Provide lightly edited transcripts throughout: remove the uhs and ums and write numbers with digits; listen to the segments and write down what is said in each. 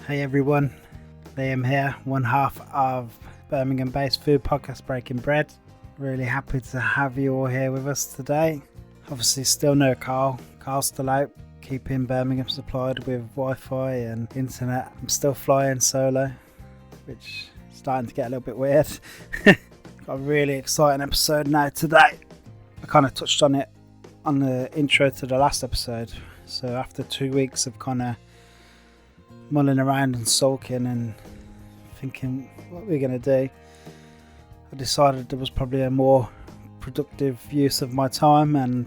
Hey everyone, Liam here, one half of Birmingham-based food podcast Breaking Bread. Really happy to have you all here with us today. Obviously still no Carl. Carl's still out, keeping Birmingham supplied with Wi-Fi and internet. I'm still flying solo, which is starting to get a little bit weird. Got a really exciting episode now today. I kind of touched on it on the intro to the last episode. So after 2 weeks of kind of mulling around and sulking and thinking what we're going to do, I decided there was probably a more productive use of my time, and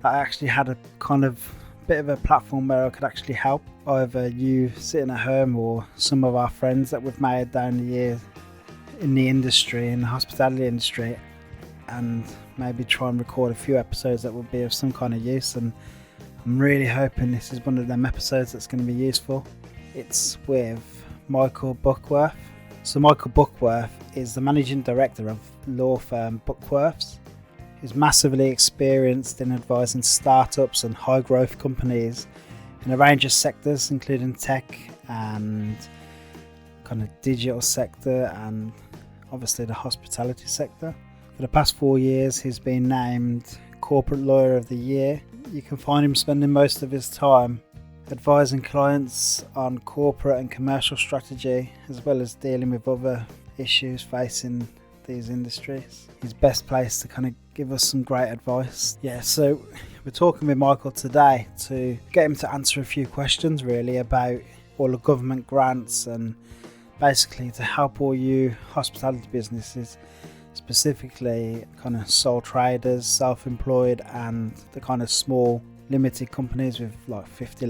I actually had a kind of bit of a platform where I could actually help either you sitting at home or some of our friends that we've made down the years in the industry, in the hospitality industry, and maybe try and record a few episodes that would be of some kind of use. And I'm really hoping this is one of them episodes that's going to be useful. It's with Michael Buckworth. So Michael Buckworth is the managing director of law firm Buckworths. He's massively experienced in advising startups and high growth companies in a range of sectors, including tech and kind of digital sector and obviously the hospitality sector. For the past 4 years, he's been named Corporate Lawyer of the Year. You can find him spending most of his time advising clients on corporate and commercial strategy, as well as dealing with other issues facing these industries. He's best placed to kind of give us some great advice. So we're talking with Michael today to get him to answer a few questions really about all the government grants and basically to help all you hospitality businesses, specifically kind of sole traders, self-employed, and the kind of small limited companies with like 50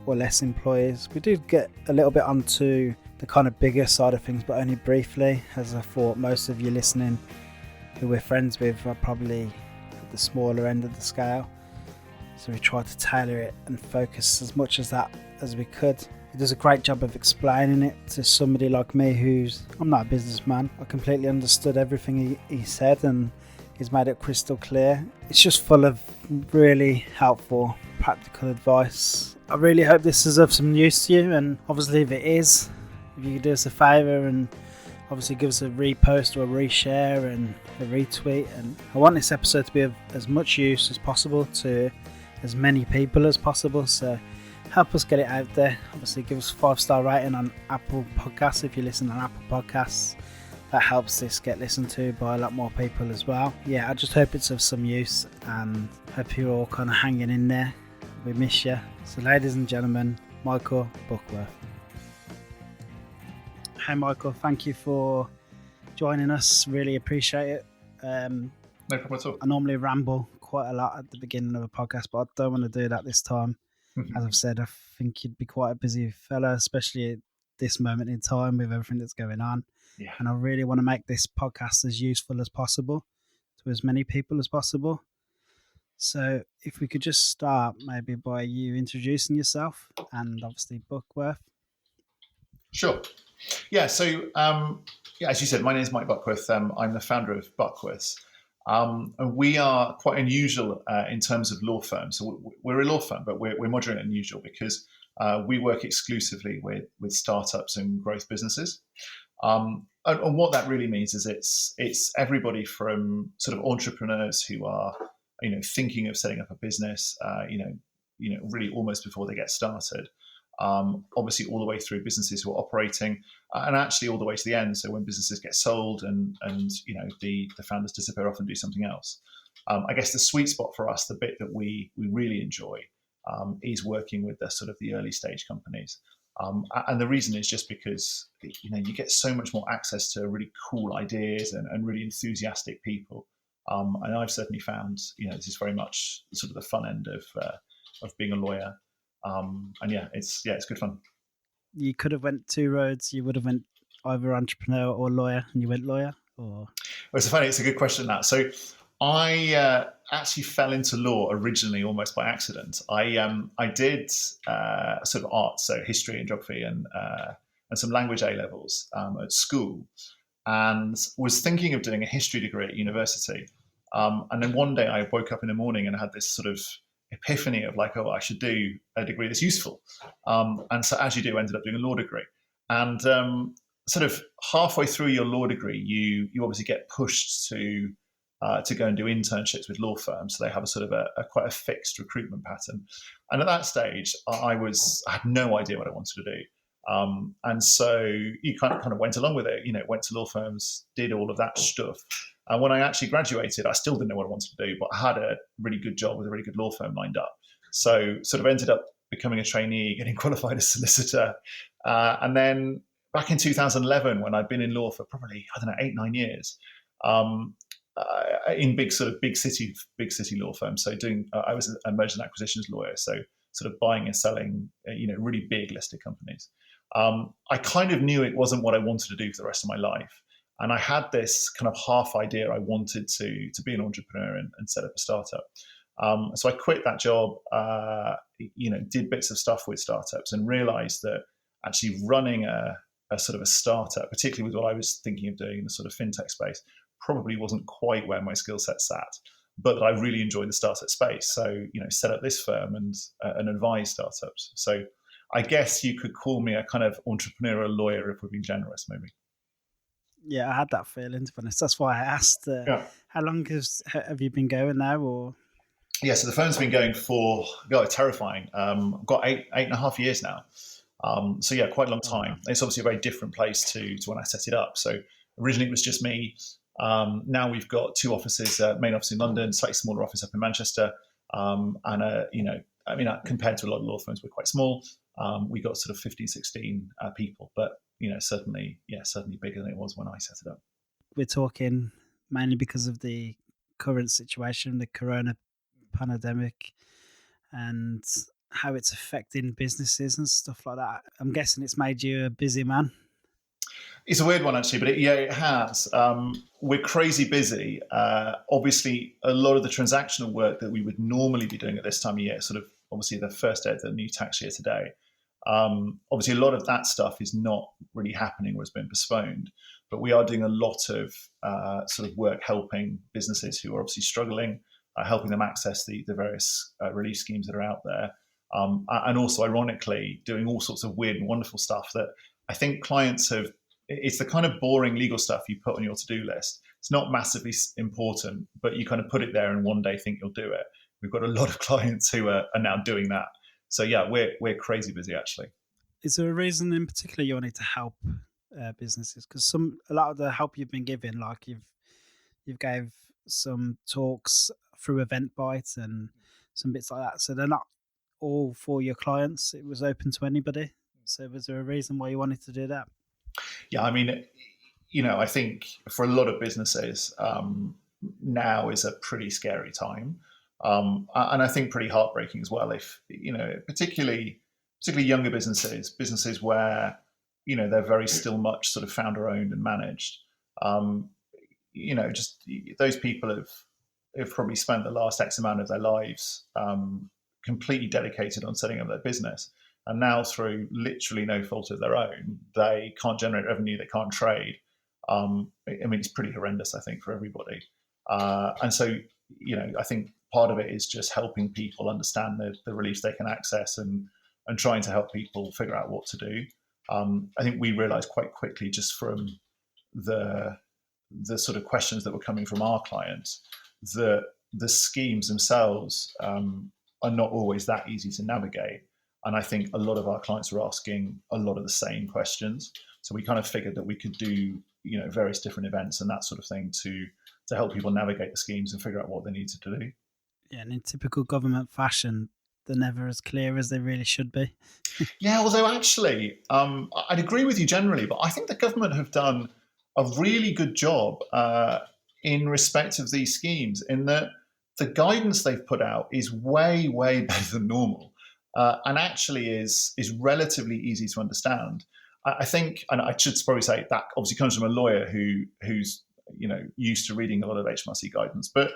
or less employees. We do get a little bit onto the kind of bigger side of things, but only briefly, as I thought most of you listening who we're friends with are probably at the smaller end of the scale. So we try to tailor it and focus as much as that as we could. He does a great job of explaining it to somebody like me I'm not a businessman. I completely understood everything he said, and he's made it crystal clear. It's just full of really helpful, practical advice. I really hope this is of some use to you, and obviously if it is, if you could do us a favour and obviously give us a repost or a reshare and a retweet. And I want this episode to be of as much use as possible to as many people as possible, so help us get it out there. Obviously give us a 5-star rating on Apple Podcasts if you listen on Apple Podcasts. That helps this get listened to by a lot more people as well. I just hope it's of some use and hope you're all kind of hanging in there. We miss you. So ladies and gentlemen, Michael Buckworth. Hey Michael, thank you for joining us. Really appreciate it. No problem at all. I normally ramble quite a lot at the beginning of a podcast, but I don't want to do that this time. As I've said, I think you'd be quite a busy fella, especially at this moment in time with everything that's going on. Yeah. And I really want to make this podcast as useful as possible to as many people as possible. So if we could just start maybe by you introducing yourself and obviously Buckworth. Sure. So as you said, my name is Mike Buckworth. I'm the founder of Buckworths. And we are quite unusual in terms of law firms. So we're a law firm, but we're moderate and unusual because we work exclusively with startups and growth businesses. And what that really means is it's everybody from sort of entrepreneurs who are thinking of setting up a business really almost before they get started, obviously all the way through businesses who are operating, and actually all the way to the end. So when businesses get sold and the founders disappear off and do something else. I guess the sweet spot for us, the bit that we really enjoy, is working with the sort of the early stage companies. And the reason is just because you get so much more access to really cool ideas and really enthusiastic people. And I've certainly found this is very much sort of the fun end of being a lawyer. It's good fun. You could have went 2 roads. You would have went either entrepreneur or lawyer, and you went lawyer, or? Well, it's a good question, that. So I actually fell into law originally almost by accident. I did sort of arts, so history and geography and some language A levels at school, and was thinking of doing a history degree at university. And then one day I woke up in the morning and had this sort of epiphany of like, oh, I should do a degree that's useful. And so, as you do, ended up doing a law degree. And sort of halfway through your law degree, you obviously get pushed to go and do internships with law firms. So they have a sort of a quite a fixed recruitment pattern. And at that stage, I had no idea what I wanted to do. And so you kind of went along with it, went to law firms, did all of that stuff. And when I actually graduated, I still didn't know what I wanted to do, but I had a really good job with a really good law firm lined up. So sort of ended up becoming a trainee, getting qualified as solicitor. And then back in 2011, when I'd been in law for probably, 8-9 years, in big city law firms. So I was a mergers and acquisitions lawyer. So sort of buying and selling, really big listed companies. I kind of knew it wasn't what I wanted to do for the rest of my life. And I had this kind of half idea I wanted to be an entrepreneur and set up a startup. So I quit that job, did bits of stuff with startups and realized that actually running a sort of a startup, particularly with what I was thinking of doing in the sort of fintech space, probably wasn't quite where my skill set sat, but that I really enjoyed the startup space. So, set up this firm and advise startups. So I guess you could call me a kind of entrepreneurial lawyer if we're being generous, maybe. Yeah, I had that feeling, to be honest. That's why I asked, how long have you been going now? Or Yeah, so the firm's been going for, terrifying. I've got eight and a half years now. So yeah, quite a long time. Wow. It's obviously a very different place to when I set it up. So originally it was just me. Now we've got two offices, main office in London, slightly smaller office up in Manchester. Compared to a lot of law firms, we're quite small. We got sort of 15, 16 people, but certainly bigger than it was when I set it up. We're talking mainly because of the current situation, the corona pandemic, and how it's affecting businesses and stuff like that. I'm guessing it's made you a busy man. It's a weird one, actually, but it has. We're crazy busy. Obviously, a lot of the transactional work that we would normally be doing at this time of year, sort of obviously the first day of the new tax year today, obviously a lot of that stuff is not really happening or has been postponed. But we are doing a lot of sort of work helping businesses who are obviously struggling, helping them access the various relief schemes that are out there. And also, ironically, doing all sorts of weird and wonderful stuff that I think clients have. It's the kind of boring legal stuff you put on your to-do list. It's not massively important, but you kind of put it there and one day think you'll do it. We've got a lot of clients who are now doing that. So yeah, we're crazy busy, actually. Is there a reason in particular you wanted to help businesses? Because a lot of the help you've been giving, like you've gave some talks through Eventbrite and some bits like that. So they're not all for your clients. It was open to anybody. So was there a reason why you wanted to do that? Yeah, I mean, I think for a lot of businesses, now is a pretty scary time. And I think pretty heartbreaking as well if, particularly younger businesses where, they're very still much sort of founder owned and managed. Just those people have probably spent the last X amount of their lives completely dedicated on setting up their business. And now, through literally no fault of their own, they can't generate revenue, they can't trade. It's pretty horrendous, I think, for everybody. And so, I think part of it is just helping people understand the reliefs they can access and trying to help people figure out what to do. I think we realized quite quickly, just from the sort of questions that were coming from our clients, that the schemes themselves are not always that easy to navigate. And I think a lot of our clients are asking a lot of the same questions. So we kind of figured that we could do, various different events and that sort of thing to help people navigate the schemes and figure out what they need to do. Yeah, and in typical government fashion, they're never as clear as they really should be. Yeah, although actually, I'd agree with you generally, but I think the government have done a really good job in respect of these schemes, in that the guidance they've put out is way, way better than normal. And actually is relatively easy to understand. I think, and I should probably say that obviously comes from a lawyer who's used to reading a lot of HMRC guidance. But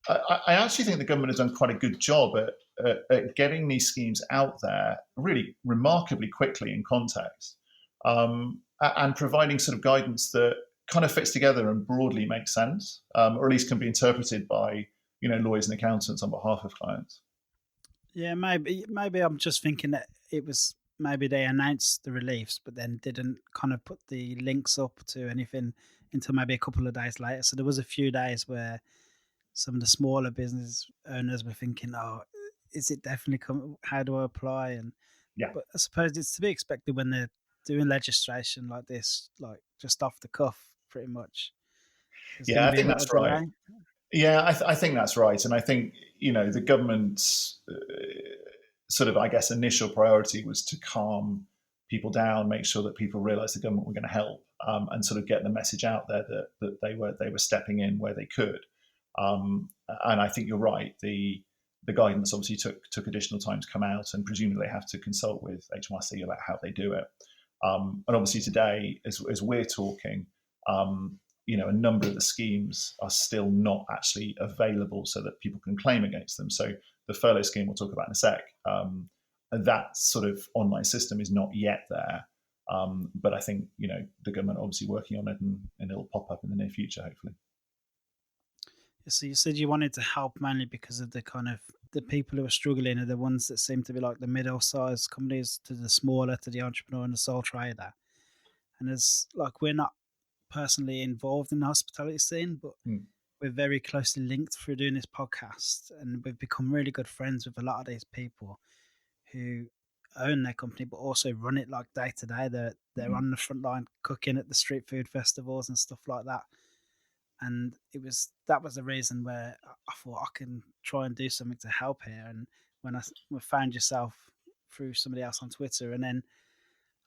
I actually think the government has done quite a good job at getting these schemes out there really remarkably quickly in context, and providing sort of guidance that kind of fits together and broadly makes sense, or at least can be interpreted by lawyers and accountants on behalf of clients. Yeah, maybe I'm just thinking that it was maybe they announced the reliefs, but then didn't kind of put the links up to anything until maybe a couple of days later. So there was a few days where some of the smaller business owners were thinking, "Oh, is it definitely come? How do I apply?" And Yeah, but I suppose it's to be expected when they're doing legislation like this, like just off the cuff, pretty much. There's going yeah, to I be a think little that's right. delay. Yeah, I think that's right, and I think the government's sort of, I guess, initial priority was to calm people down, make sure that people realised the government were going to help, and sort of get the message out there that they were stepping in where they could. And I think you're right. The guidance obviously took additional time to come out, and presumably they have to consult with HMRC about how they do it. And obviously today, as we're talking, a number of the schemes are still not actually available so that people can claim against them. So the furlough scheme we'll talk about in a sec, that sort of online system is not yet there. But I think the government obviously working on it, and it'll pop up in the near future, hopefully. So you said you wanted to help mainly because of the kind of the people who are struggling are the ones that seem to be like the middle-sized companies to the smaller, to the entrepreneur and the sole trader. And as like we're not personally involved in the hospitality scene, but Mm. we're very closely linked through doing this podcast, and we've become really good friends with a lot of these people who own their company but also run it like day to day. They're Mm. on the front line cooking at the street food festivals and stuff like that. And that was the reason where I thought I can try and do something to help here. And when I found yourself through somebody else on Twitter, and then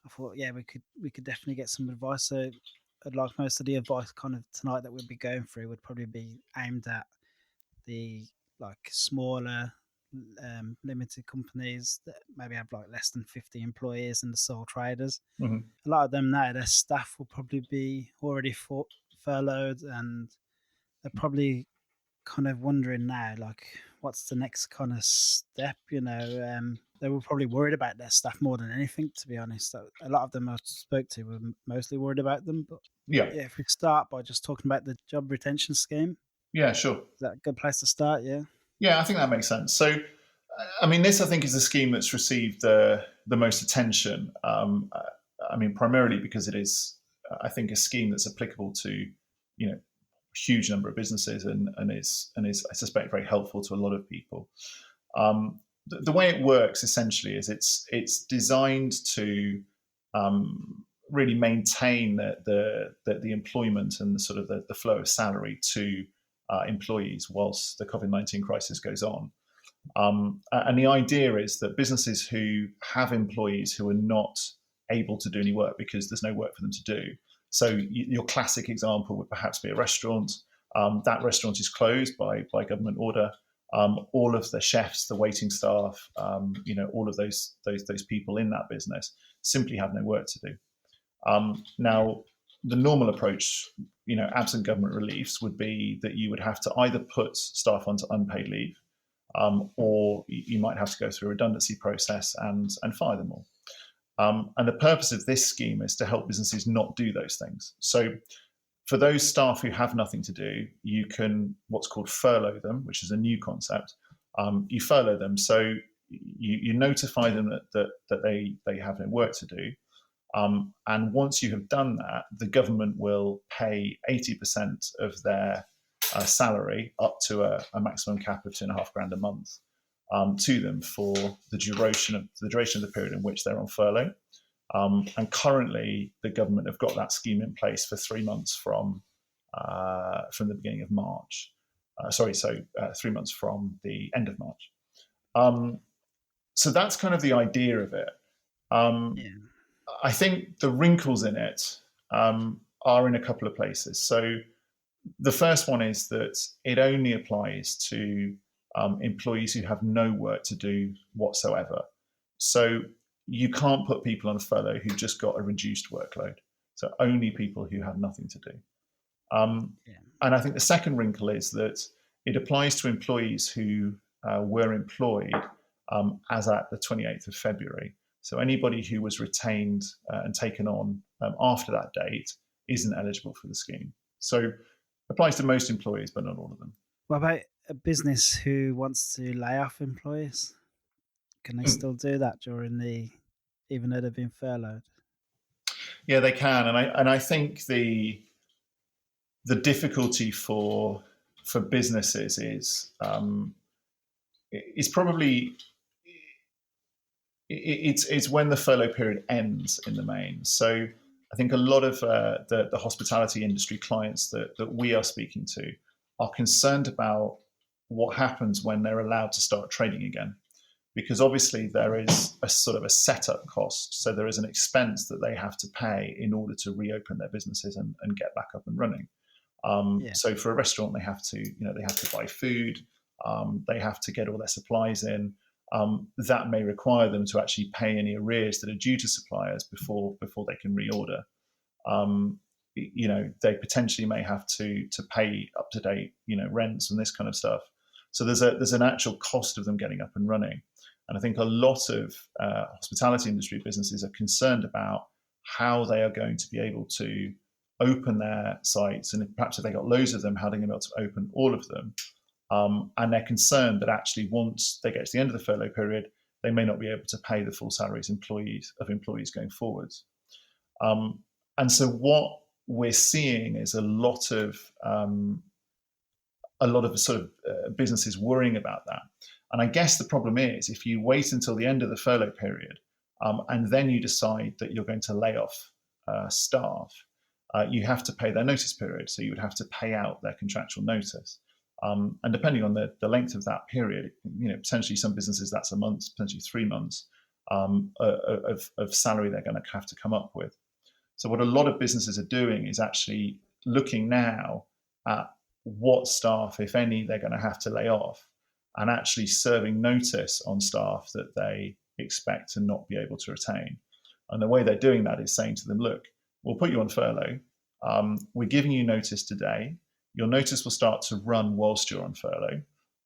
I thought, yeah, we could definitely get some advice. So I'd like most of the advice kind of tonight that we'd be going through would probably be aimed at the like smaller limited companies that maybe have like less than 50 employees and the sole traders. Mm-hmm. A lot of them now, their staff will probably be already furloughed, and they're probably kind of wondering now, like, what's the next kind of step? They were probably worried about their staff more than anything, to be honest. So a lot of them I spoke to were mostly worried about them. But Yeah, yeah, if we start by just talking about the job retention scheme, yeah, sure. is that a good place to start? Yeah. Yeah, I think that makes sense. So, I mean, this I think is the scheme that's received the most attention. I mean, primarily because it is, I think, a scheme that's applicable to, a huge number of businesses, and is I suspect very helpful to a lot of people. The way it works essentially is it's designed to really maintain the employment and the sort of the flow of salary to employees whilst the COVID-19 crisis goes on. And the idea is that businesses who have employees who are not able to do any work because there's no work for them to do. So your classic example would perhaps be a restaurant. That restaurant is closed by government order. All of the chefs, the waiting staff, all of those people in that business simply have no work to do. Now, the normal approach, absent government reliefs, would be that you would have to either put staff onto unpaid leave, or you might have to go through a redundancy process and fire them all. And the purpose of this scheme is to help businesses not do those things. So for those staff who have nothing to do, you can what's called furlough them, which is a new concept. You furlough them, so you notify them that they have no work to do. And once you have done that, the government will pay 80% of their salary up to a maximum cap of £2,500 a month to them for the duration of the period in which they're on furlough. And currently, the government have got that scheme in place for 3 months from the beginning of March. 3 months from the end of March. So that's kind of the idea of it. Yeah. I think the wrinkles in it are in a couple of places. So the first one is that it only applies to employees who have no work to do whatsoever. So you can't put people on a furlough who've just got a reduced workload. So only people who have nothing to do. Yeah. And I think the second wrinkle is that It applies to employees who were employed as at the 28th of February. So anybody who was retained and taken on after that date isn't eligible for the scheme. So it applies to most employees, but not all of them. What about a business who wants to lay off employees? Can they still do that even though they've been furloughed? Yeah, they can, and I think the difficulty for businesses is probably it's when the furlough period ends in the main. So I think a lot of the hospitality industry clients that we are speaking to are concerned about what happens when they're allowed to start trading again, because obviously there is a sort of a setup cost. So there is an expense that they have to pay in order to reopen their businesses and get back up and running. Yeah. So for a restaurant, they have to buy food, they have to get all their supplies in. That may require them to actually pay any arrears that are due to suppliers before they can reorder. They potentially may have to pay up to date, rents and this kind of stuff. So there's an actual cost of them getting up and running. And I think a lot of hospitality industry businesses are concerned about how they are going to be able to open their sites, and perhaps if they got loads of them, how they're going to be able to open all of them. And they're concerned that actually once they get to the end of the furlough period, they may not be able to pay the full salaries of employees going forwards. And so what we're seeing is a lot of sort of businesses worrying about that. And I guess the problem is if you wait until the end of the furlough period and then you decide that you're going to lay off staff, you have to pay their notice period. So you would have to pay out their contractual notice. And depending on the length of that period, potentially some businesses that's a month, potentially 3 months of salary they're going to have to come up with. So what a lot of businesses are doing is actually looking now at what staff, if any, they're going to have to lay off, and actually serving notice on staff that they expect to not be able to retain. And the way they're doing that is saying to them, look, we'll put you on furlough. We're giving you notice today. Your notice will start to run whilst you're on furlough,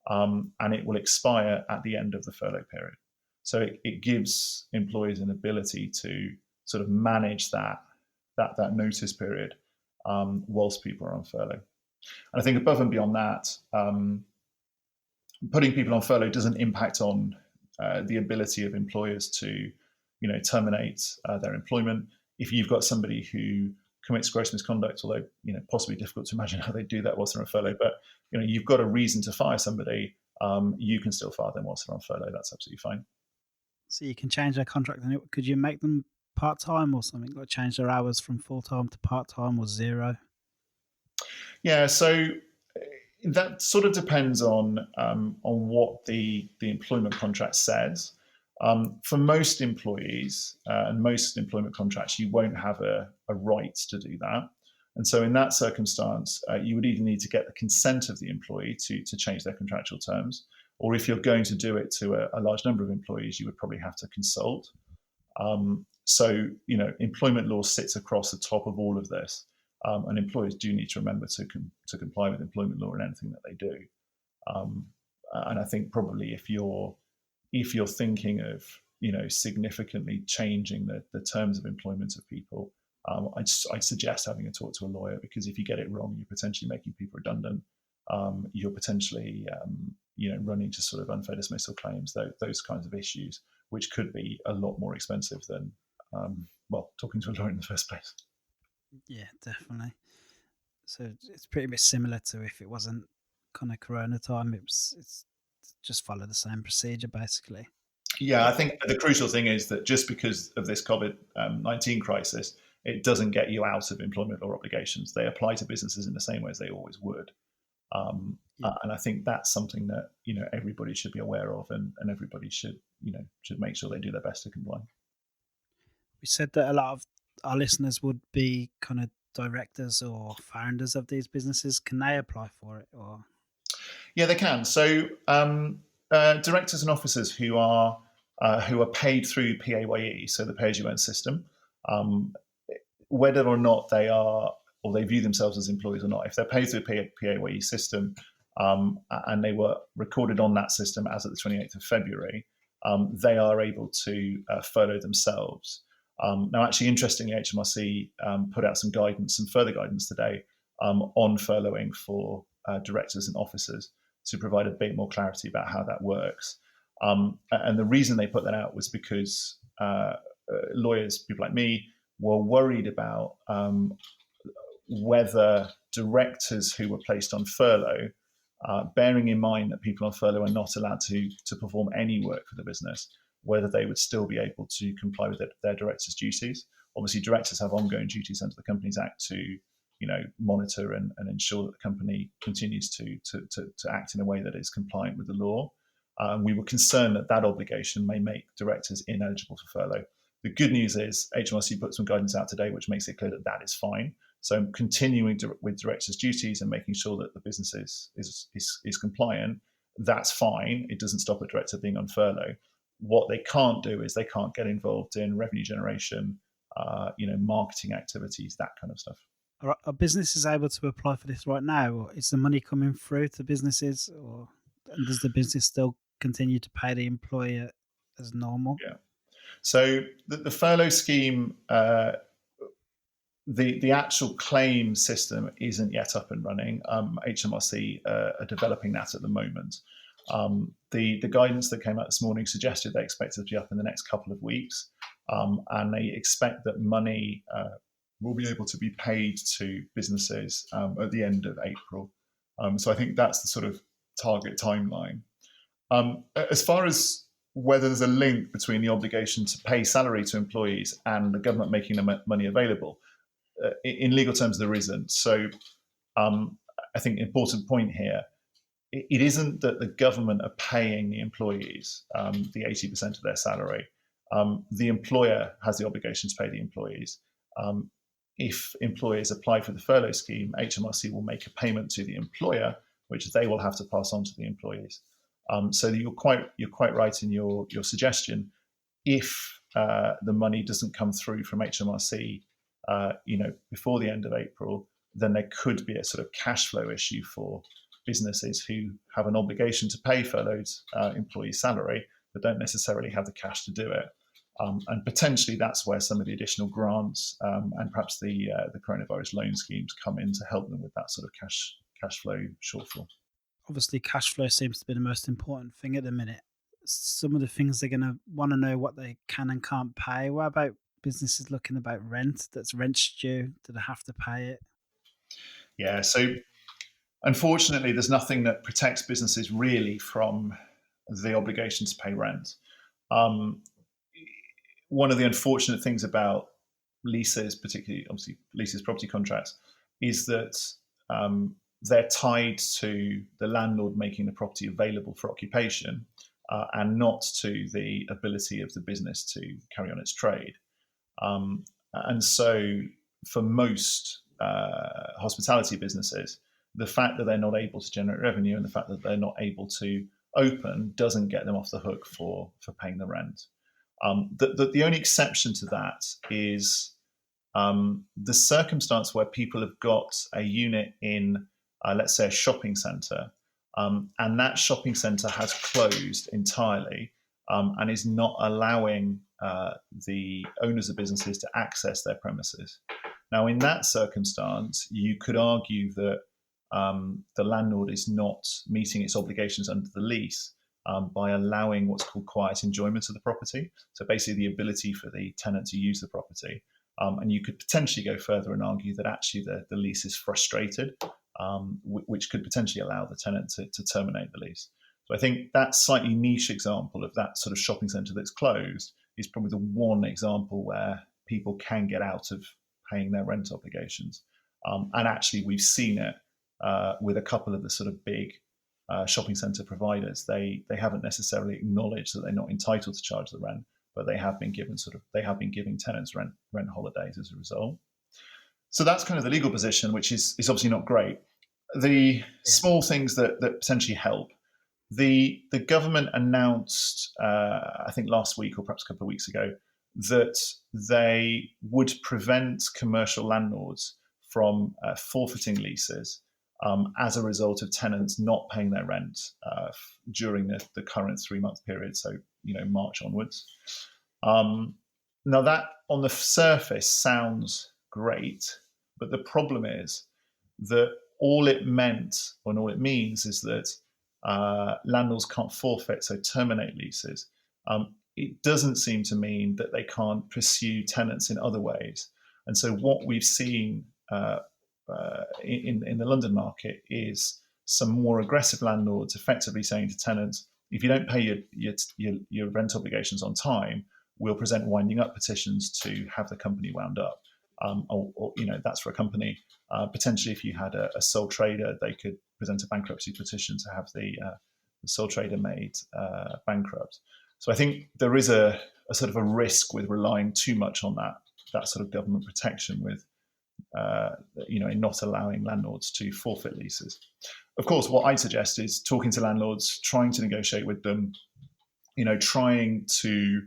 and it will expire at the end of the furlough period. So it gives employees an ability to sort of manage that notice period whilst people are on furlough. And I think above and beyond that, putting people on furlough doesn't impact on the ability of employers to, terminate their employment. If you've got somebody who commits gross misconduct, although possibly difficult to imagine how they do that whilst they're on furlough, but you've got a reason to fire somebody, you can still fire them whilst they're on furlough. That's absolutely fine. So you can change their contract, and could you make them part-time or something, like change their hours from full-time to part-time or zero? Yeah, so that sort of depends on what the employment contract says. For most employees and most employment contracts, you won't have a right to do that. And so in that circumstance, you would either need to get the consent of the employee to change their contractual terms, or if you're going to do it to a large number of employees, you would probably have to consult. So, employment law sits across the top of all of this. And employers do need to remember to comply with employment law in anything that they do. And I think probably if you're thinking of significantly changing the terms of employment of people, I'd suggest having a talk to a lawyer, because if you get it wrong, you're potentially making people redundant. You're potentially running into sort of unfair dismissal claims, those kinds of issues, which could be a lot more expensive than talking to a lawyer in the first place. Yeah, definitely. So it's pretty much similar to if it wasn't kind of Corona time. It's just follow the same procedure basically. Yeah, I think the crucial thing is that just because of this COVID-19 crisis, it doesn't get you out of employment law obligations. They apply to businesses in the same way as they always would. And I think that's something that everybody should be aware of, and everybody should make sure they do their best to comply. We said that a lot of our listeners would be kind of directors or founders of these businesses. Can they apply for it? Or yeah, they can. So directors and officers who are paid through PAYE, so the pay-as-you-earn system, whether or not they are, or they view themselves as employees or not, if they're paid through the PAYE system, and they were recorded on that system as of the 28th of February, they are able to furlough themselves. Now, actually, interestingly, HMRC put out some guidance, some further guidance today on furloughing for directors and officers to provide a bit more clarity about how that works. And the reason they put that out was because lawyers, people like me, were worried about whether directors who were placed on furlough, bearing in mind that people on furlough are not allowed to perform any work for the business, whether they would still be able to comply with their directors' duties. Obviously, directors have ongoing duties under the Companies Act to monitor and ensure that the company continues to act in a way that is compliant with the law. We were concerned that that obligation may make directors ineligible for furlough. The good news is HMRC put some guidance out today, which makes it clear that that is fine. So continuing with directors' duties and making sure that the business is compliant, that's fine. It doesn't stop a director being on furlough. What they can't do is they can't get involved in revenue generation, marketing activities, that kind of stuff. Are businesses able to apply for this right now, or is the money coming through to businesses, and does the business still continue to pay the employer as normal? Yeah. So the furlough scheme, the actual claim system isn't yet up and running. HMRC are developing that at the moment. The guidance that came out this morning suggested they expect it to be up in the next couple of weeks, and they expect that money will be able to be paid to businesses at the end of April. So I think that's the sort of target timeline. As far as whether there's a link between the obligation to pay salary to employees and the government making the money available, in legal terms, there isn't. So I think the important point here, it isn't that the government are paying the employees the 80% of their salary. The employer has the obligation to pay the employees. If employers apply for the furlough scheme, HMRC will make a payment to the employer, which they will have to pass on to the employees. So you're quite right in your suggestion. If the money doesn't come through from HMRC, before the end of April, then there could be a sort of cash flow issue for businesses who have an obligation to pay furloughed employees' salary, but don't necessarily have the cash to do it. And potentially that's where some of the additional grants and perhaps the coronavirus loan schemes come in to help them with that sort of cash flow shortfall. Obviously, cash flow seems to be the most important thing at the minute. Some of the things they're going to want to know what they can and can't pay. What about businesses looking about rent? That's rent's due. Do they have to pay it? Yeah, so unfortunately, there's nothing that protects businesses really from the obligation to pay rent. One of the unfortunate things about leases, particularly obviously leases, property contracts, is that they're tied to the landlord making the property available for occupation and not to the ability of the business to carry on its trade. And so for most hospitality businesses, the fact that they're not able to generate revenue and the fact that they're not able to open doesn't get them off the hook for paying the rent. The only exception to that is the circumstance where people have got a unit in, let's say, a shopping centre, and that shopping centre has closed entirely and is not allowing the owners of businesses to access their premises. Now, in that circumstance, you could argue that the landlord is not meeting its obligations under the lease by allowing what's called quiet enjoyment of the property. So basically the ability for the tenant to use the property. And you could potentially go further and argue that actually the lease is frustrated, which could potentially allow the tenant to terminate the lease. So I think that slightly niche example of that sort of shopping centre that's closed is probably the one example where people can get out of paying their rent obligations. And actually we've seen it with a couple of the sort of big shopping centre providers. They haven't necessarily acknowledged that they're not entitled to charge the rent, but they have been giving tenants rent holidays as a result. So that's kind of the legal position, which is obviously not great. The small things that potentially help. The government announced, I think last week or perhaps a couple of weeks ago, that they would prevent commercial landlords from forfeiting leases as a result of tenants not paying their rent during the current 3-month period, so March onwards. Now that on the surface sounds great, but the problem is that all it means is that landlords can't forfeit, so terminate leases. It doesn't seem to mean that they can't pursue tenants in other ways. And so what we've seen in the London market is some more aggressive landlords effectively saying to tenants, if you don't pay your rent obligations on time, we'll present winding up petitions to have the company wound up. Or that's for a company. Potentially, if you had a sole trader, they could present a bankruptcy petition to have the sole trader made bankrupt. So I think there is a sort of a risk with relying too much on that sort of government protection with in not allowing landlords to forfeit leases. Of course, what I'd suggest is talking to landlords, trying to negotiate with them, trying to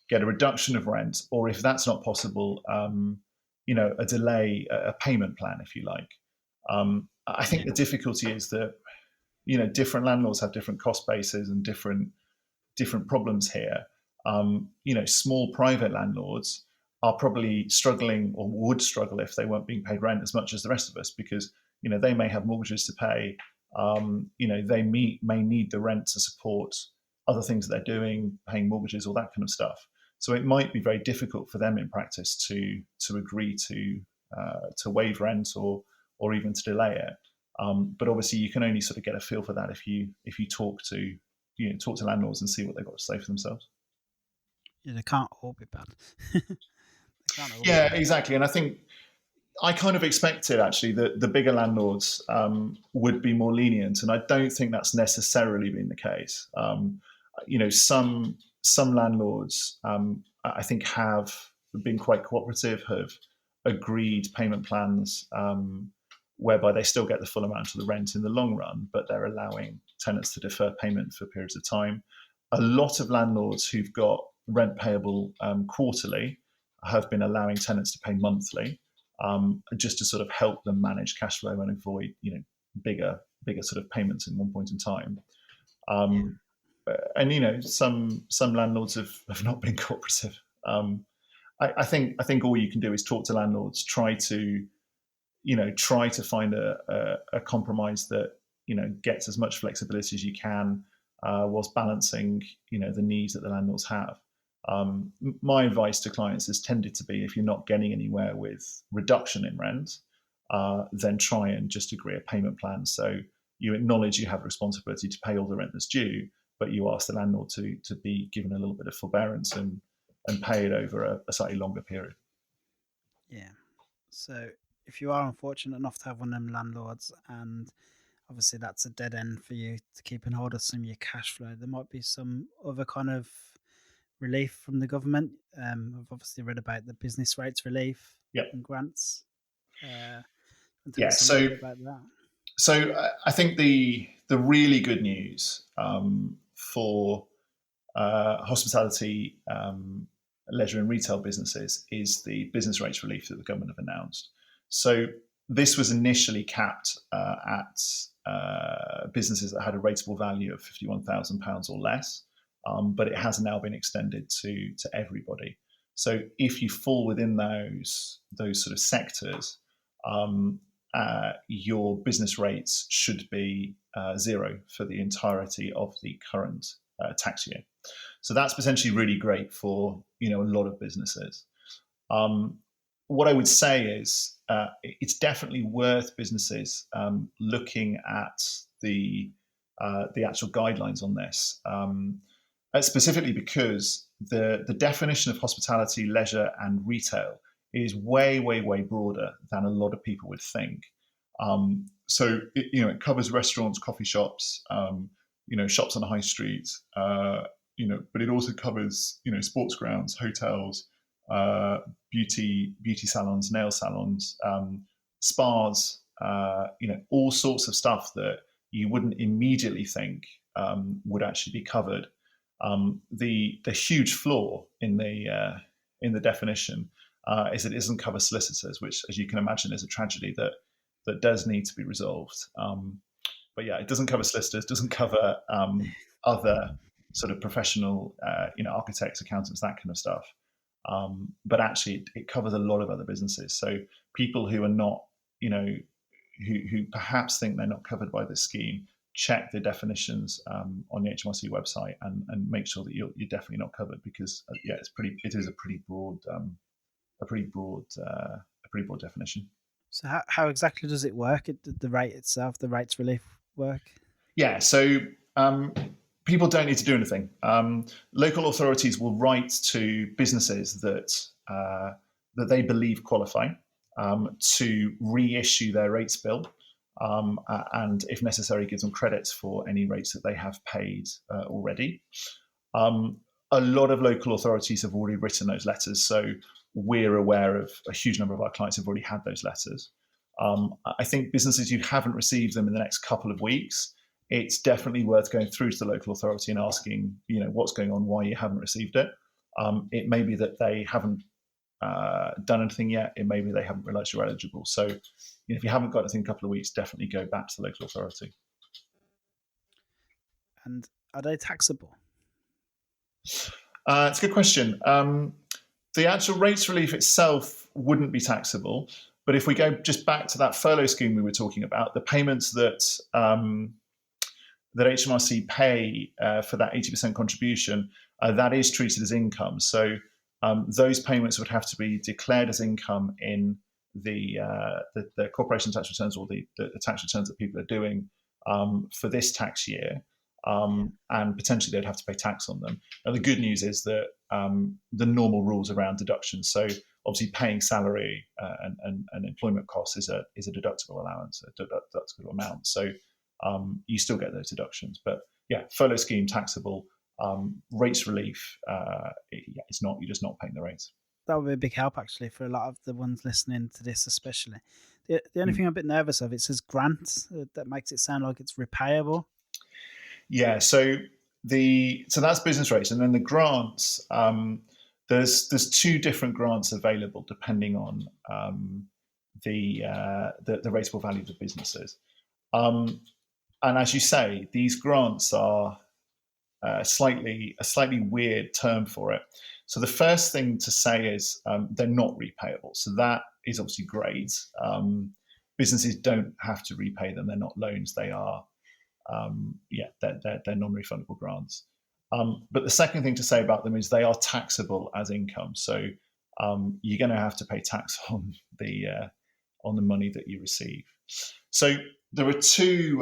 get a reduction of rent, or if that's not possible, a delay, a payment plan, if you like. I think the difficulty is that different landlords have different cost bases and different problems here. Small private landlords are probably struggling, or would struggle if they weren't being paid rent as much as the rest of us, because they may have mortgages to pay. They may need the rent to support other things that they're doing, paying mortgages, all that kind of stuff. So it might be very difficult for them in practice to agree to waive rent or even to delay it. But obviously, you can only sort of get a feel for that if you talk to landlords and see what they've got to say for themselves. Yeah, they can't all be bad. Yeah, exactly. And I think I kind of expected actually that the bigger landlords would be more lenient, and I don't think that's necessarily been the case. Some landlords I think have been quite cooperative, have agreed payment plans whereby they still get the full amount of the rent in the long run, but they're allowing tenants to defer payment for periods of time. A lot of landlords who've got rent payable quarterly have been allowing tenants to pay monthly, just to sort of help them manage cash flow and avoid bigger sort of payments in one point in time. And some landlords have not been cooperative. I think all you can do is talk to landlords, try to find a compromise that gets as much flexibility as you can, whilst balancing the needs that the landlords have. My advice to clients has tended to be, if you're not getting anywhere with reduction in rent, then try and just agree a payment plan. So you acknowledge you have a responsibility to pay all the rent that's due, but you ask the landlord to be given a little bit of forbearance and pay it over a slightly longer period. Yeah. So if you are unfortunate enough to have one of them landlords, and obviously that's a dead end for you to keep in hold of some of your cash flow, there might be some other kind of relief from the government. I've obviously read about the business rates relief and grants. So about that. So I think the really good news for hospitality, leisure and retail businesses is the business rates relief that the government have announced. So this was initially capped at businesses that had a rateable value of £51,000 or less, but it has now been extended to everybody. So if you fall within those sort of sectors, your business rates should be zero for the entirety of the current tax year. So that's potentially really great for a lot of businesses. What I would say is it's definitely worth businesses looking at the actual guidelines on this, specifically because the definition of hospitality, leisure, and retail is way, way, way broader than a lot of people would think. So it covers restaurants, coffee shops, shops on the high street, but it also covers sports grounds, hotels, beauty salons, nail salons, spas, all sorts of stuff that you wouldn't immediately think would actually be covered. The huge flaw in the definition is that it doesn't cover solicitors, which, as you can imagine, is a tragedy that that does need to be resolved. But yeah, it doesn't cover solicitors, doesn't cover other sort of professional, architects, accountants, that kind of stuff. But actually, it covers a lot of other businesses. So people who are not, who perhaps think they're not covered by this scheme, check the definitions on the HMRC website and make sure that you're definitely not covered, because it is a pretty broad definition. So how exactly does it work? The rate itself, the rates relief work? Yeah, so people don't need to do anything. Local authorities will write to businesses that they believe qualify to reissue their rates bill, and if necessary, give them credits for any rates that they have paid already. A lot of local authorities have already written those letters, so we're aware of a huge number of our clients have already had those letters. I think businesses who haven't received them in the next couple of weeks, it's definitely worth going through to the local authority and asking, what's going on, why you haven't received it. It may be that they haven't done anything yet. It may be they haven't realised you're eligible. So if you haven't got anything in a couple of weeks, definitely go back to the local authority. And are they taxable? It's a good question. The actual rates relief itself wouldn't be taxable, but if we go just back to that furlough scheme we were talking about, the payments that HMRC pay for that 80% contribution, that is treated as income. So those payments would have to be declared as income in the corporation tax returns, or the tax returns that people are doing for this tax year. And potentially they'd have to pay tax on them. And the good news is that the normal rules around deductions, so obviously paying salary and employment costs is a deductible allowance, a deductible amount. So you still get those deductions. But yeah, furlough scheme taxable. Rates relief, it's not. You're just not paying the rates. That would be a big help, actually, for a lot of the ones listening to this, especially. The only thing I'm a bit nervous of, it says grants. That makes it sound like it's repayable. Yeah, so that's business rates, and then the grants. There's two different grants available depending on the rateable value of the businesses. And as you say, these grants are a slightly weird term for it. So the first thing to say is they're not repayable. So that is obviously great. Businesses don't have to repay them. They're not loans. They are they're non-refundable grants. But the second thing to say about them is they are taxable as income. So you're going to have to pay tax on the money that you receive. So there are two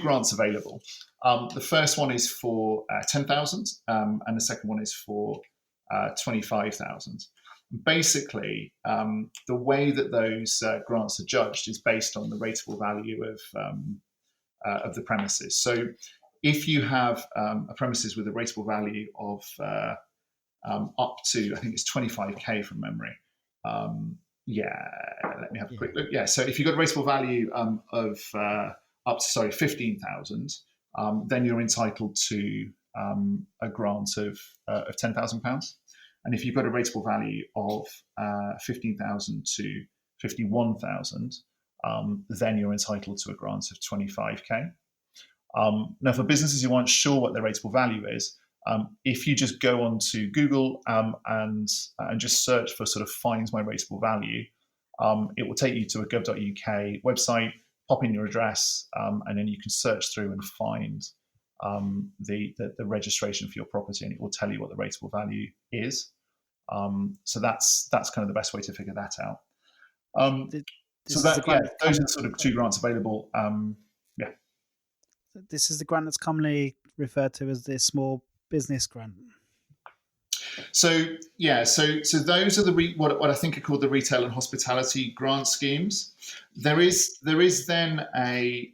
grants available. The first one is for 10,000, and the second one is for 25,000. Basically, the way that those grants are judged is based on the rateable value of the premises. So if you have a premises with a rateable value of up to, I think it's 25k from memory. Let me have a quick look. Yeah, so if you've got a rateable value of up to 15,000, then you're entitled to a grant of £10,000. And if you've got a rateable value of 15,000 to 51,000, then you're entitled to a grant of 25k. Now, for businesses who aren't sure what their rateable value is, if you just go onto Google and just search for sort of find my rateable value, it will take you to a gov.uk website, pop in your address, and then you can search through and find the registration for your property, and it will tell you what the rateable value is. So that's kind of the best way to figure that out. Those are sort of two grants available. This is the grant that's commonly referred to as the small business grant. So those are what I think are called the retail and hospitality grant schemes. There is then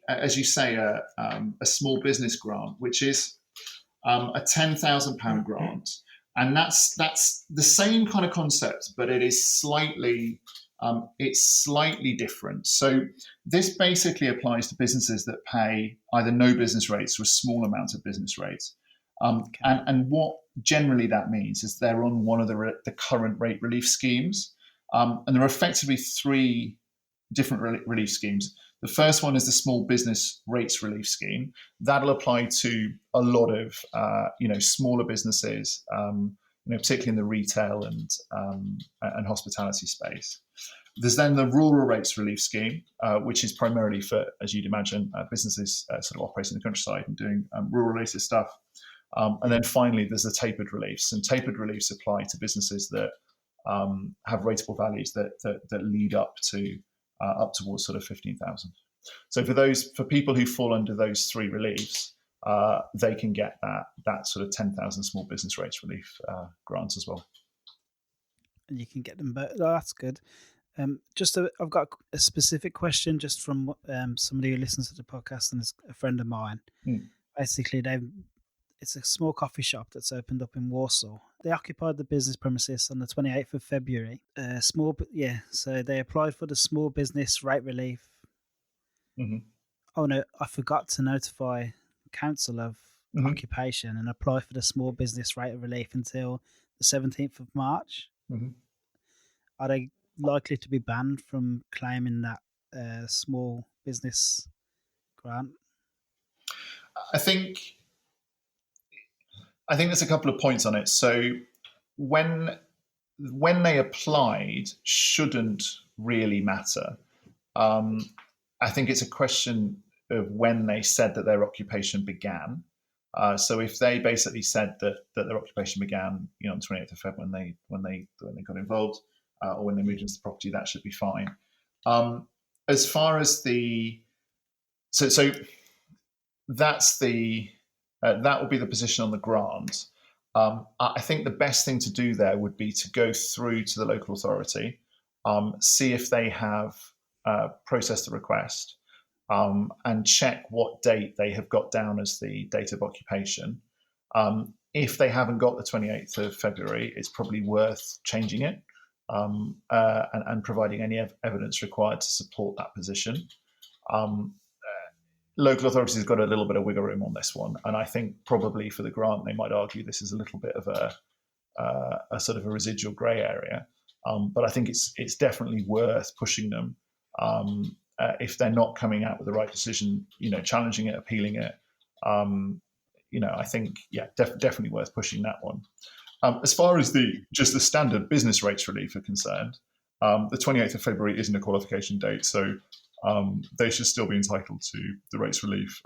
as you say, a small business grant, which is a £10,000 grant, and that's the same kind of concept, but it is slightly different. So this basically applies to businesses that pay either no business rates or a small amount of business rates. And what generally that means is they're on one of the current rate relief schemes. And there are effectively three relief schemes. The first one is the Small Business Rates Relief Scheme. That'll apply to a lot of smaller businesses, particularly in the retail and hospitality space. There's then the Rural Rates Relief Scheme, which is primarily for, as you'd imagine, businesses sort of operating in the countryside and doing rural-related stuff. And then finally, there's the tapered reliefs, and tapered reliefs apply to businesses that have rateable values that lead up towards sort of 15,000. So for people who fall under those three reliefs, they can get that sort of 10,000 small business rates relief grants as well. And you can get them, but that's good. I've got a specific question just from somebody who listens to the podcast and is a friend of mine. Basically, it's a small coffee shop that's opened up in Warsaw. They occupied the business premises on the 28th of February. So they applied for the small business rate relief. Mm-hmm. Oh no, I forgot to notify council of occupation and apply for the small business rate of relief until the 17th of March. Mm-hmm. Are they likely to be banned from claiming that small business grant? I think there's a couple of points on it. So when they applied shouldn't really matter. I think it's a question of when they said that their occupation began. So if they basically said that their occupation began, on the 28th of February when they got involved, or when they moved into the property, that should be fine. As far as so that's that will be the position on the grant. I think the best thing to do there would be to go through to the local authority, see if they have processed the request, and check what date they have got down as the date of occupation. If they haven't got the 28th of February, it's probably worth changing it and providing any evidence required to support that position. Local authorities have got a little bit of wiggle room on this one, and I think probably for the grant they might argue this is a little bit of a sort of a residual grey area. But I think it's definitely worth pushing them if they're not coming out with the right decision, challenging it, appealing it. I think definitely worth pushing that one. As far as just the standard business rates relief are concerned, the 28th of February isn't a qualification date, so they should still be entitled to the rates relief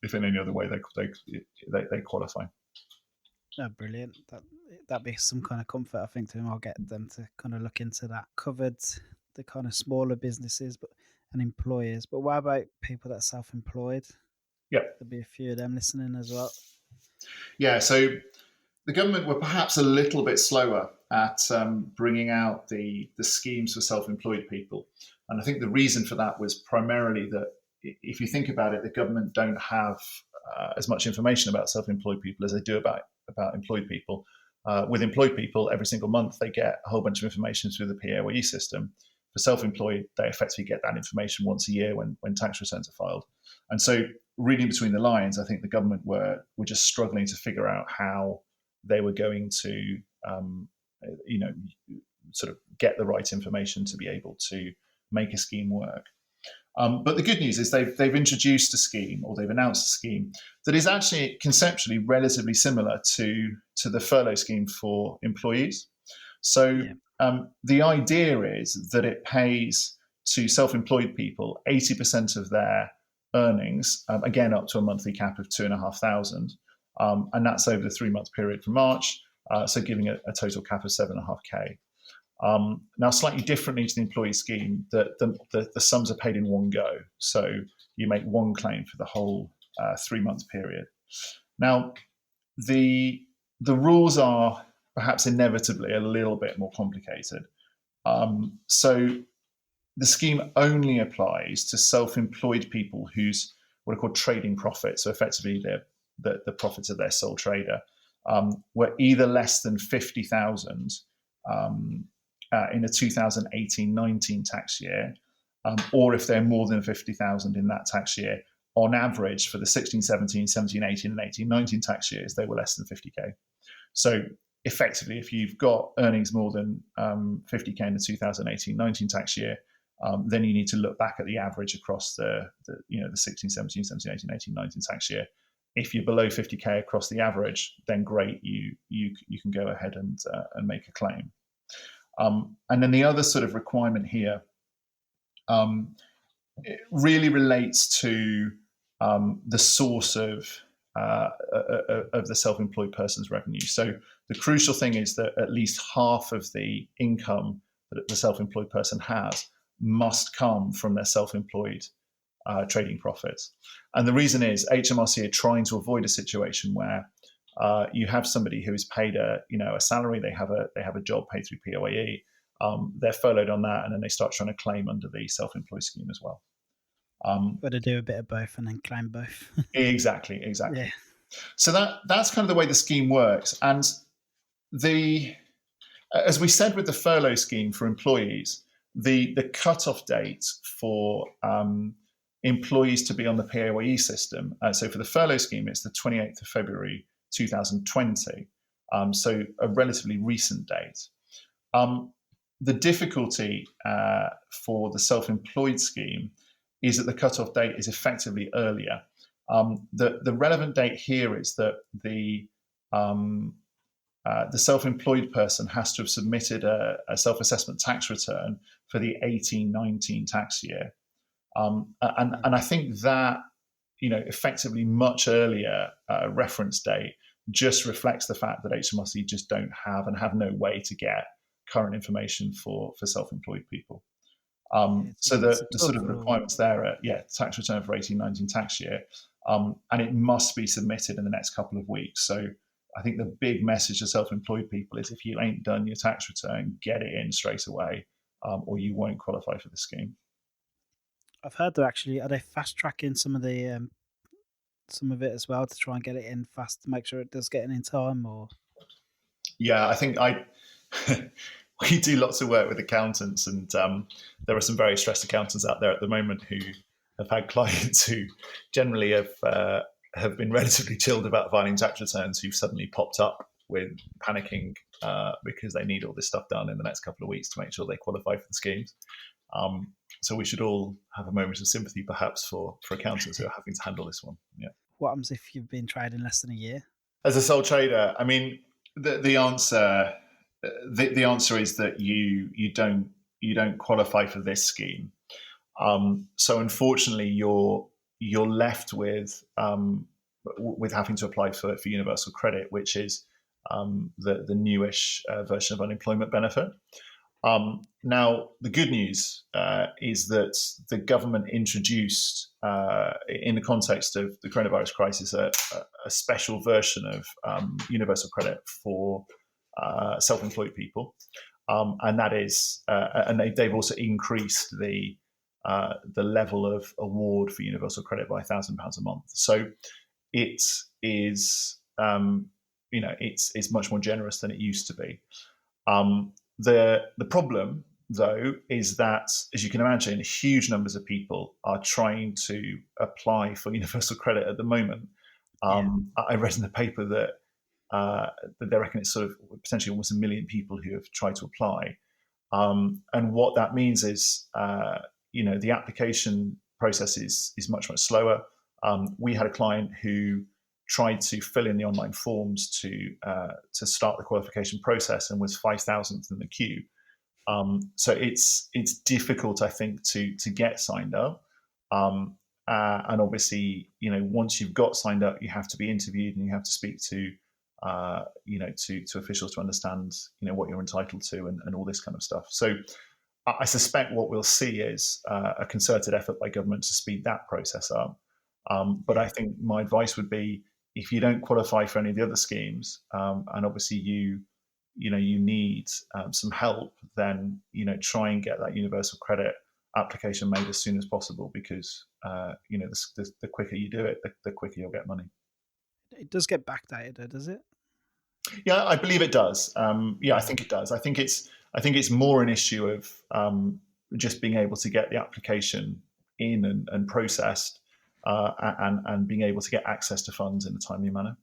if in any other way they qualify. Oh, brilliant! That'd be some kind of comfort, I think, to them. I'll get them to kind of look into that. Covered the kind of smaller businesses and employers, but what about people that are self-employed? Yeah, there'll be a few of them listening as well. Yeah, so the government were perhaps a little bit slower at bringing out the schemes for self-employed people. And I think the reason for that was primarily that if you think about it, the government don't have as much information about self-employed people as they do about employed people. With employed people, every single month they get a whole bunch of information through the PAYE system. For self-employed, they effectively get that information once a year when tax returns are filed. And so reading between the lines, I think the government were just struggling to figure out how they were going to, sort of get the right information to be able to make a scheme work. But the good news is they've introduced a scheme, or they've announced a scheme that is actually conceptually relatively similar to the furlough scheme for employees. So the idea is that it pays to self-employed people 80% of their earnings, again up to a monthly cap of 2,500, and that's over the 3-month period from March, so giving a total cap of 7,500. Now, slightly differently to the employee scheme, the sums are paid in one go. So you make one claim for the whole 3-month period. Now, the rules are perhaps inevitably a little bit more complicated. So the scheme only applies to self-employed people whose what are called trading profits, so effectively the profits of their sole trader, were either less than 50,000 in the 2018-19 tax year, or if they're more than 50,000 in that tax year, on average for the 16-17, 17-18, and 18-19 tax years, they were less than 50k. So effectively, if you've got earnings more than 50k in the 2018-19 tax year, then you need to look back at the average across the 16, 17, 17, 18, 18, 19 tax year. If you're below 50k across the average, then great, you can go ahead and make a claim. And then the other sort of requirement here it really relates to the source of the self-employed person's revenue. So the crucial thing is that at least half of the income that the self-employed person has must come from their self-employed trading profits. And the reason is HMRC are trying to avoid a situation where you have somebody who is paid a salary, they have a job paid through POAE, they're furloughed on that, and then they start trying to claim under the self-employed scheme as well. Got to do a bit of both and then claim both. Exactly. Yeah. So that's kind of the way the scheme works. And as we said with the furlough scheme for employees, the cut-off date for employees to be on the PAYE system. So for the furlough scheme, it's the 28th of February 2020. So a relatively recent date. The difficulty for the self-employed scheme is that the cut-off date is effectively earlier. The relevant date here is that the self-employed person has to have submitted a self-assessment tax return for the 18-19 tax year. And I think that, effectively much earlier reference date just reflects the fact that HMRC just don't have and have no way to get current information for self-employed people. So the sort of requirements there are, tax return for 18-19 tax year, and it must be submitted in the next couple of weeks. So I think the big message to self-employed people is if you ain't done your tax return, get it in straight away, or you won't qualify for the scheme. I've heard are they fast tracking some of it as well to try and get it in fast to make sure it does get in time? Or yeah, I think we do lots of work with accountants, and there are some very stressed accountants out there at the moment who have had clients who generally have been relatively chilled about filing tax returns, who've suddenly popped up with panicking because they need all this stuff done in the next couple of weeks to make sure they qualify for the schemes. So we should all have a moment of sympathy, perhaps, for accountants who are having to handle this one. Yeah. What happens if you've been trading less than a year? As a sole trader, I mean, the answer is that you don't qualify for this scheme. So unfortunately, you're left with having to apply for universal credit, which is the newish version of unemployment benefit. Now, the good news is that the government introduced, in the context of the coronavirus crisis, a special version of universal credit for self-employed people, and that is, and they've also increased the level of award for universal credit by £1,000 a month. So it is, it's much more generous than it used to be. The problem, though, is that, as you can imagine, huge numbers of people are trying to apply for universal credit at the moment. I read in the paper that they reckon it's sort of potentially almost 1 million people who have tried to apply. And what that means is, the application process is much, much slower. We had a client who tried to fill in the online forms to start the qualification process and was 5,000th in the queue. So it's difficult, I think, to get signed up. And obviously, once you've got signed up, you have to be interviewed and you have to speak to officials to understand, what you're entitled to and all this kind of stuff. So I suspect what we'll see is a concerted effort by government to speed that process up. But I think my advice would be, if you don't qualify for any of the other schemes, and obviously you need some help, then try and get that universal credit application made as soon as possible, because the quicker you do it, the quicker you'll get money. It does get backdated, does it? Yeah, I believe it does. I think it does. I think it's more an issue of just being able to get the application in and processed, and being able to get access to funds in a timely manner.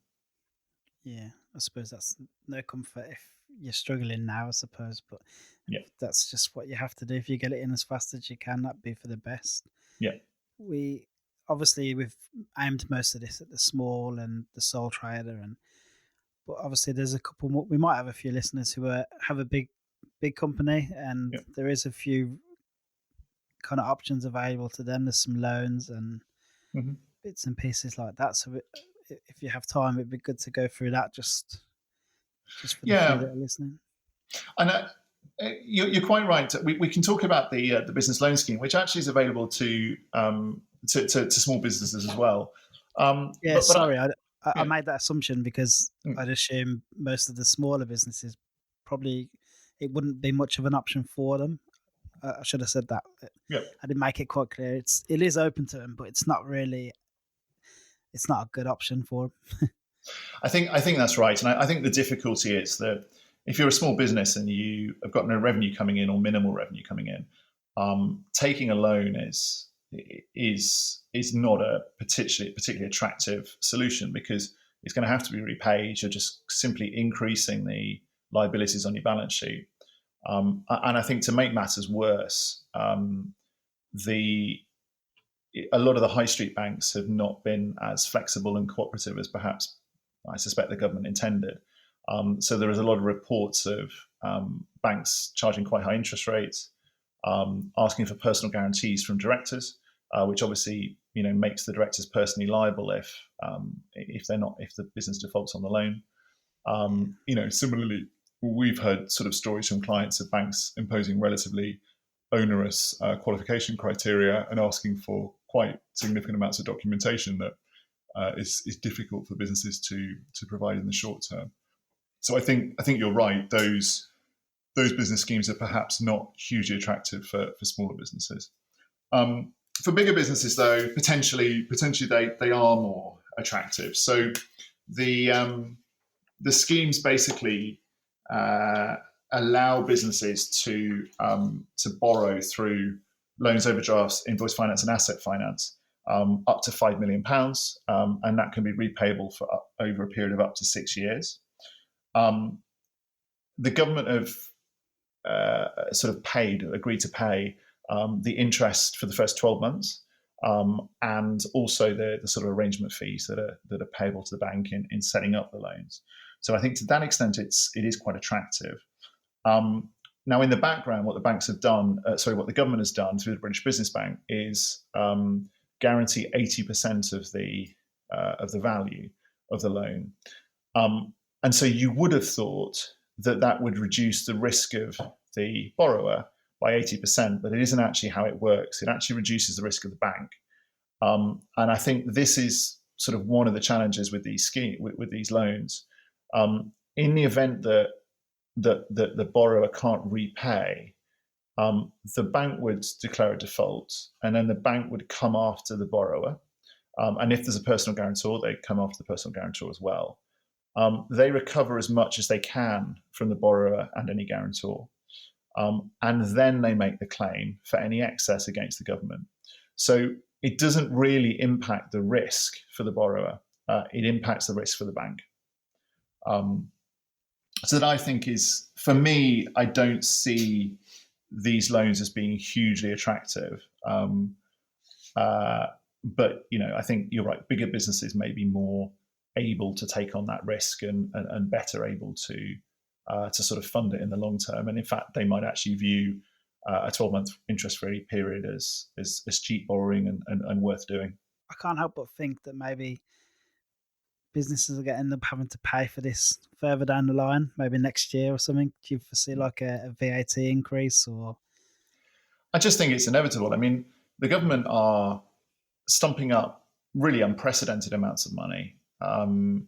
Yeah, I suppose that's no comfort if you're struggling now, I suppose, but Yeah, that's just what you have to do. If you get it in as fast as you can, that'd be for the best. yeah. We obviously we've aimed most of this at the small and the sole trader, and but obviously there's a couple more. We might have a few listeners who have a big company, and Yeah. there is a few kind of options available to them. There's some loans and Hmm. bits and pieces like that. So if you have time, it'd be good to go through that just for the few Yeah, that are listening. and you're quite right. We can talk about the business loan scheme, which actually is available to small businesses as well. Yeah, But sorry, I yeah, made that assumption because mm, I'd assume most of the smaller businesses probably it wouldn't be much of an option for them. I should have said that. yeah. I didn't make it quite clear. It is open to them, but it's not really. It's not a good option for them. I think that's right, and I think the difficulty is that if you're a small business and you have got no revenue coming in or minimal revenue coming in, taking a loan is not a particularly attractive solution because it's going to have to be repaid. You're just simply increasing the liabilities on your balance sheet, and I think to make matters worse, the a lot of the high street banks have not been as flexible and cooperative as perhaps I suspect the government intended. So there is a lot of reports of banks charging quite high interest rates, asking for personal guarantees from directors, which obviously makes the directors personally liable if the business defaults on the loan. Similarly, we've heard sort of stories from clients of banks imposing relatively onerous qualification criteria and asking for quite significant amounts of documentation that is difficult for businesses to provide in the short term. So I think you're right. Those business schemes are perhaps not hugely attractive for smaller businesses. For bigger businesses, though, potentially they are more attractive. So the schemes basically uh, allow businesses to borrow through loans, overdrafts, invoice finance, and asset finance up to £5 million, and that can be repayable for over a period of up to 6 years. Um, the government have sort of agreed to pay the interest for the first 12 months. And also the sort of arrangement fees that are payable to the bank in setting up the loans. So I think to that extent, it is quite attractive. Now, in the background, what the banks have done, what the government has done through the British Business Bank is guarantee 80% of the value of the loan. And so you would have thought that would reduce the risk of the borrower by 80%, but it isn't actually how it works. It actually reduces the risk of the bank. And I think this is sort of one of the challenges with these loans. In the event that the borrower can't repay, the bank would declare a default, and then the bank would come after the borrower. And if there's a personal guarantor, they come after the personal guarantor as well. They recover as much as they can from the borrower and any guarantor. And then they make the claim for any excess against the government. So it doesn't really impact the risk for the borrower. It impacts the risk for the bank. So that I think for me, I don't see these loans as being hugely attractive. But I think you're right. Bigger businesses may be more able to take on that risk and better able to sort of fund it in the long term. And in fact, they might actually view a 12-month interest-free period as cheap borrowing and worth doing. I can't help but think that maybe businesses are going to end up having to pay for this further down the line, maybe next year or something. Do you foresee like a VAT increase or? I just think it's inevitable. I mean, the government are stumping up really unprecedented amounts of money, and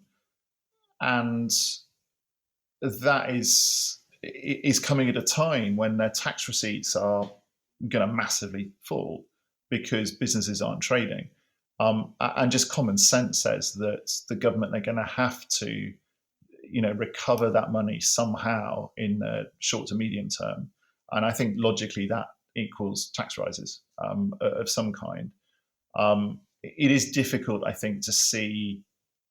that is coming at a time when their tax receipts are going to massively fall because businesses aren't trading. And just common sense says that the government are going to have to, recover that money somehow in the short to medium term. And I think logically that equals tax rises of some kind. It is difficult, I think, to see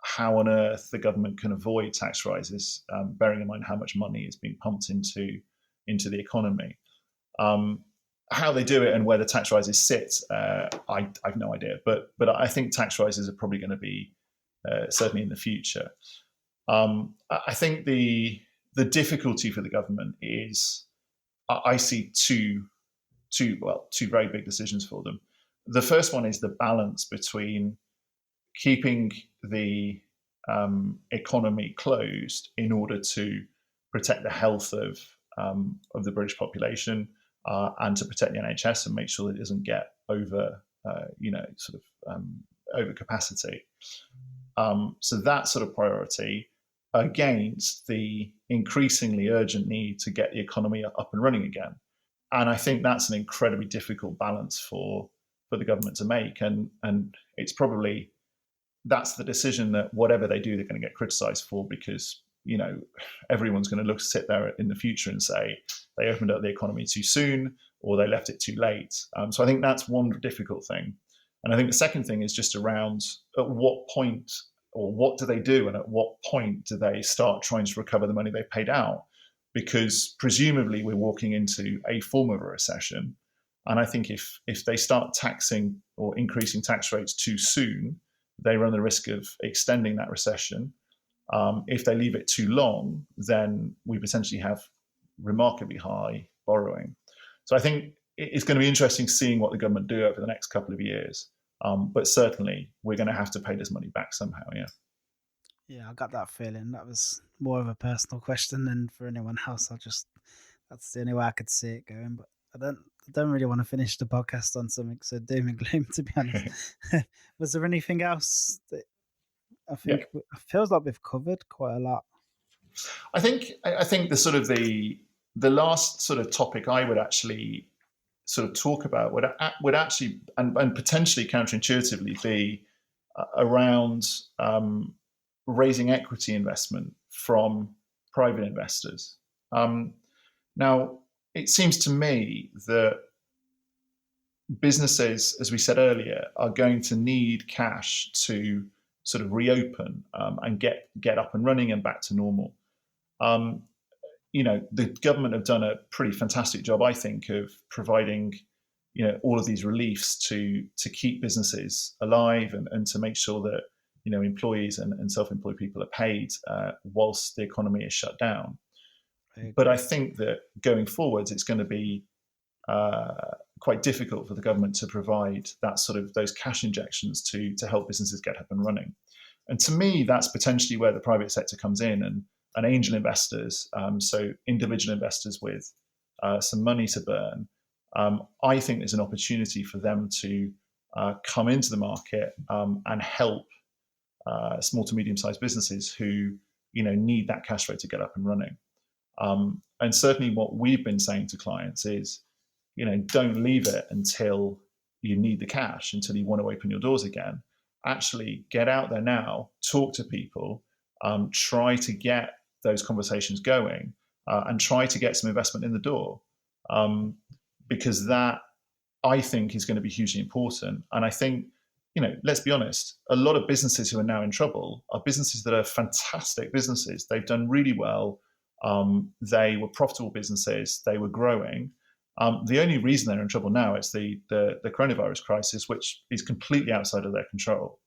how on earth the government can avoid tax rises, bearing in mind how much money is being pumped into the economy. How they do it and where the tax rises sit, I've no idea. But I think tax rises are probably going to be certainly in the future. I think the difficulty for the government is I see two very big decisions for them. The first one is the balance between keeping the economy closed in order to protect the health of the British population and to protect the NHS and make sure that it doesn't get over over capacity. So that sort of priority against the increasingly urgent need to get the economy up and running again. And I think that's an incredibly difficult balance for the government to make. And it's probably, that's the decision that whatever they do, they're going to get criticised for, because, everyone's going to sit there in the future and say they opened up the economy too soon or they left it too late. So I think that's one difficult thing. And I think the second thing is just around at what point, or what do they do, and at what point do they start trying to recover the money they paid out? Because presumably we're walking into a form of a recession. And I think if they start taxing or increasing tax rates too soon, they run the risk of extending that recession. If they leave it too long, then we potentially have remarkably high borrowing. So I think it's going to be interesting seeing what the government do over the next couple of years. But certainly we're going to have to pay this money back somehow, yeah. Yeah, I got that feeling. That was more of a personal question than for anyone else. That's the only way I could see it going. But I don't really want to finish the podcast on something so doom and gloom, to be honest. Was there anything else that I think it feels like we've covered quite a lot? I think the sort of the last sort of topic I would actually sort of talk about would actually and potentially counterintuitively be around raising equity investment from private investors. Now, it seems to me that businesses, as we said earlier, are going to need cash to sort of reopen and get up and running and back to normal. The government have done a pretty fantastic job, I think, of providing, all of these reliefs to keep businesses alive and to make sure that, employees and self-employed people are paid whilst the economy is shut down. But I think that going forwards, it's going to be quite difficult for the government to provide that sort of those cash injections to help businesses get up and running. And to me, that's potentially where the private sector comes in, and angel investors, so individual investors with some money to burn. I think there's an opportunity for them to come into the market and help small to medium-sized businesses who need that cash flow to get up and running. And certainly what we've been saying to clients is, don't leave it until you need the cash, until you want to open your doors again. Actually get out there now, talk to people, try to get those conversations going, and try to get some investment in the door, because that, I think, is going to be hugely important. And I think, let's be honest, a lot of businesses who are now in trouble are businesses that are fantastic businesses. They've done really well. They were profitable businesses. They were growing. The only reason they're in trouble now is the coronavirus crisis, which is completely outside of their control.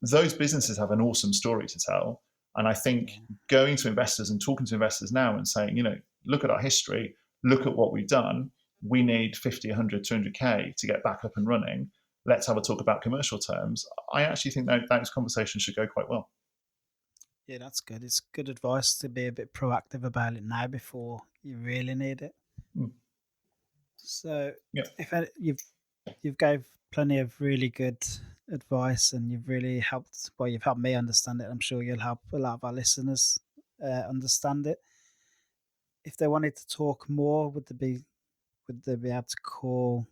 Those businesses have an awesome story to tell. And I think going to investors and talking to investors now and saying, look at our history, look at what we've done. We need 50, 100, 200K to get back up and running. Let's have a talk about commercial terms. I actually think that those conversations should go quite well. Yeah, that's good. It's good advice to be a bit proactive about it now before you really need it. So if you've gave plenty of really good advice, and you've really helped. Well, you've helped me understand it. I'm sure you'll help a lot of our listeners understand it. If they wanted to talk more, would they be able to call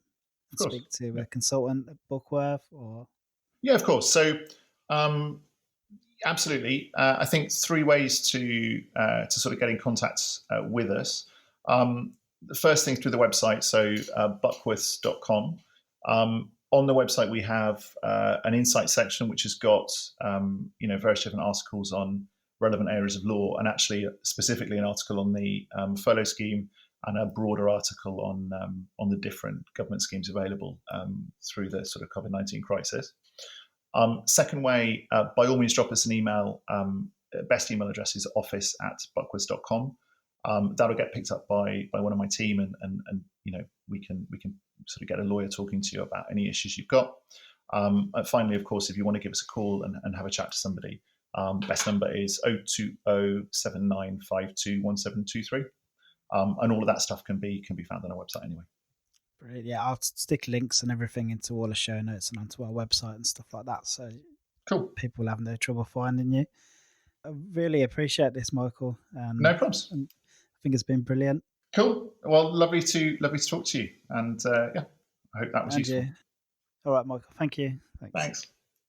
and speak to a consultant at Buckworth? Or of course. So absolutely. I think 3 ways to sort of get in contact with us. The first thing through the website, so buckworths.com. on the website, we have an insight section, which has got various different articles on relevant areas of law, and actually specifically an article on the furlough scheme and a broader article on the different government schemes available through the sort of COVID-19 crisis. Second way, by all means, drop us an email. Best email address is office@buckworths.com. That'll get picked up by one of my team, and we can sort of get a lawyer talking to you about any issues you've got. And finally, of course, if you want to give us a call and have a chat to somebody, best number is 02079521723. And all of that stuff can be found on our website anyway. Brilliant. Yeah, I'll stick links and everything into all the show notes and onto our website and stuff like that, so cool. People will have no trouble finding you. I really appreciate this, Michael. No problems. I think it's been brilliant. Cool. Well, lovely to talk to you, and I hope that was useful. All right, Michael. Thank you. Thanks.